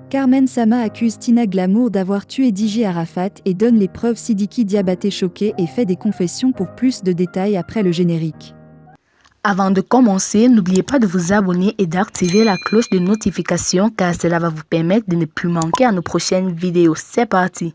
Carmen Sama accuse Tina Glamour d'avoir tué DJ Arafat et donne les preuves. Sidiki Diabaté choqué et fait des confessions. Pour plus de détails après le générique. Avant de commencer, n'oubliez pas de vous abonner et d'activer la cloche de notification car cela va vous permettre de ne plus manquer à nos prochaines vidéos. C'est parti!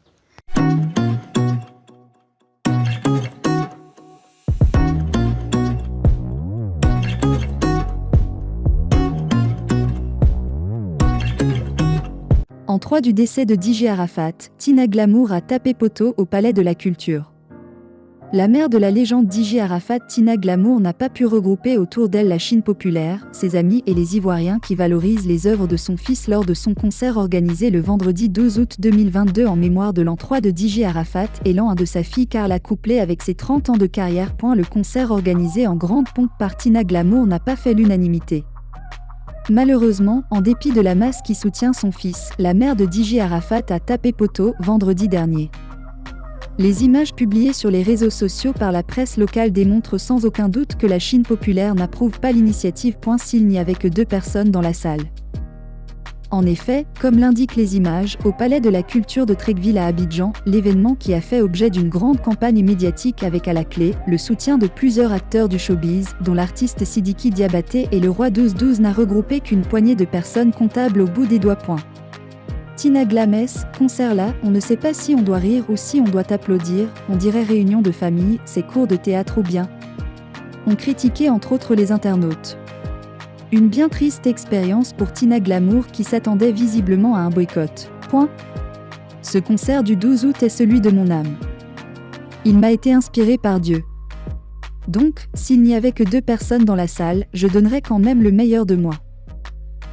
En 3 du décès de DJ Arafat, Tina Glamour a tapé poteau au Palais de la Culture. La mère de la légende DJ Arafat, Tina Glamour, n'a pas pu regrouper autour d'elle la Chine populaire, ses amis et les Ivoiriens qui valorisent les œuvres de son fils lors de son concert organisé le vendredi 12 août 2022 en mémoire de l'an 3 de DJ Arafat et l'an 1 de sa fille Carla couplée avec ses 30 ans de carrière. Le concert organisé en grande pompe par Tina Glamour n'a pas fait l'unanimité. Malheureusement, en dépit de la masse qui soutient son fils, la mère de DJ Arafat a tapé poteau vendredi dernier. Les images publiées sur les réseaux sociaux par la presse locale démontrent sans aucun doute que la Chine populaire n'approuve pas l'initiative. S'il n'y avait que 2 personnes dans la salle. En effet, comme l'indiquent les images, au Palais de la Culture de Treichville à Abidjan, l'événement qui a fait objet d'une grande campagne médiatique avec à la clé le soutien de plusieurs acteurs du showbiz, dont l'artiste Sidiki Diabaté et le roi 12-12 n'a regroupé qu'une poignée de personnes comptables au bout des doigts. Tina Glamour, concert là, on ne sait pas si on doit rire ou si on doit applaudir, on dirait réunion de famille, c'est cours de théâtre ou bien. On critiquait entre autres les internautes. Une bien triste expérience pour Tina Glamour qui s'attendait visiblement à un boycott. Ce concert du 12 août est celui de mon âme. Il m'a été inspiré par Dieu. Donc, s'il n'y avait que 2 personnes dans la salle, je donnerais quand même le meilleur de moi.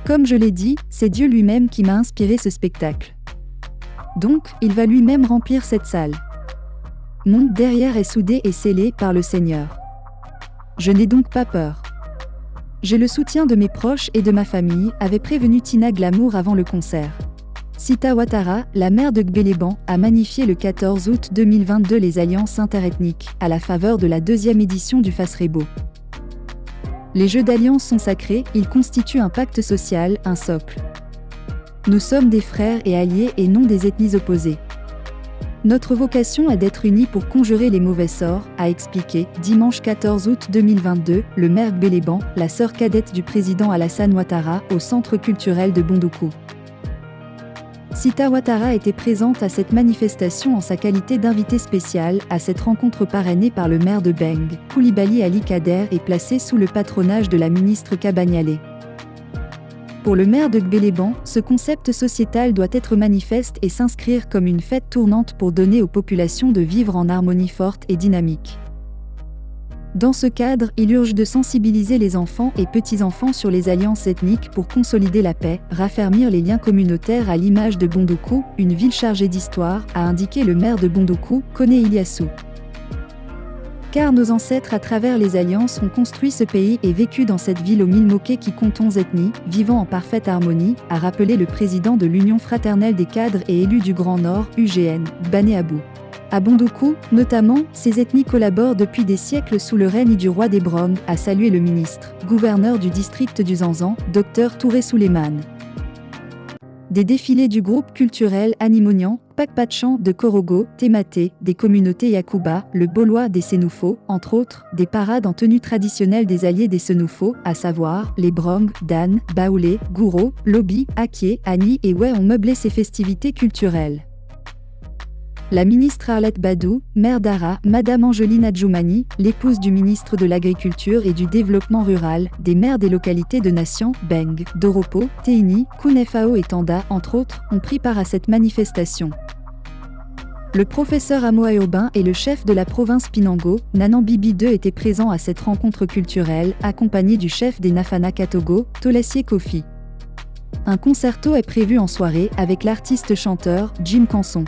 Comme je l'ai dit, c'est Dieu lui-même qui m'a inspiré ce spectacle. Donc, il va lui-même remplir cette salle. Mon derrière est soudé et scellé par le Seigneur. Je n'ai donc pas peur. J'ai le soutien de mes proches et de ma famille, avait prévenu Tina Glamour avant le concert. Sita Ouattara, la maire de Gbeleban, a magnifié le 14 août 2022 les alliances interethniques, à la faveur de la 2e édition du Fasrebo. Les jeux d'alliance sont sacrés, ils constituent un pacte social, un socle. Nous sommes des frères et alliés et non des ethnies opposées. Notre vocation est d'être unis pour conjurer les mauvais sorts, a expliqué, dimanche 14 août 2022, le maire Gbeleban, la sœur cadette du président Alassane Ouattara, au centre culturel de Bondoukou. Sita Ouattara était présente à cette manifestation en sa qualité d'invitée spéciale, à cette rencontre parrainée par le maire de Beng, Koulibaly Ali Kader et placée sous le patronage de la ministre Kabanyale. Pour le maire de Gbeleban, ce concept sociétal doit être manifeste et s'inscrire comme une fête tournante pour donner aux populations de vivre en harmonie forte et dynamique. Dans ce cadre, il urge de sensibiliser les enfants et petits-enfants sur les alliances ethniques pour consolider la paix, raffermir les liens communautaires à l'image de Bondoukou, une ville chargée d'histoire, a indiqué le maire de Bondoukou, Koné Iliassou. Car nos ancêtres à travers les alliances ont construit ce pays et vécu dans cette ville aux 1000 moquets qui comptent 11 ethnies, vivant en parfaite harmonie, a rappelé le président de l'Union fraternelle des cadres et élus du Grand Nord, UGN, Bané Abou. À Bondoukou, notamment, ces ethnies collaborent depuis des siècles sous le règne du roi des Bromes, a salué le ministre, gouverneur du district du Zanzan, Dr Touré Souleymane. Des défilés du groupe culturel Animonian, Pakpatchan de Korogo, Tématé, des communautés Yakuba, le Bolois des Sénoufos, entre autres, des parades en tenue traditionnelle des alliés des Sénoufos, à savoir, les Bromes, Dan, Baoulé, Gouro, Lobi, Aké, Ani et Oué ont meublé ces festivités culturelles. La ministre Arlette Badou, maire d'Ara, Madame Angeline Adjoumani, l'épouse du ministre de l'Agriculture et du Développement rural, des maires des localités de Nation, Beng, Doropo, Teini, Kounefao et Tanda, entre autres, ont pris part à cette manifestation. Le professeur Amoa Urbain et le chef de la province Pinango, Nanan Bibi II étaient présents à cette rencontre culturelle, accompagnés du chef des Nafana Katogo, Tolassier Kofi. Un concerto est prévu en soirée avec l'artiste chanteur Jim Canson.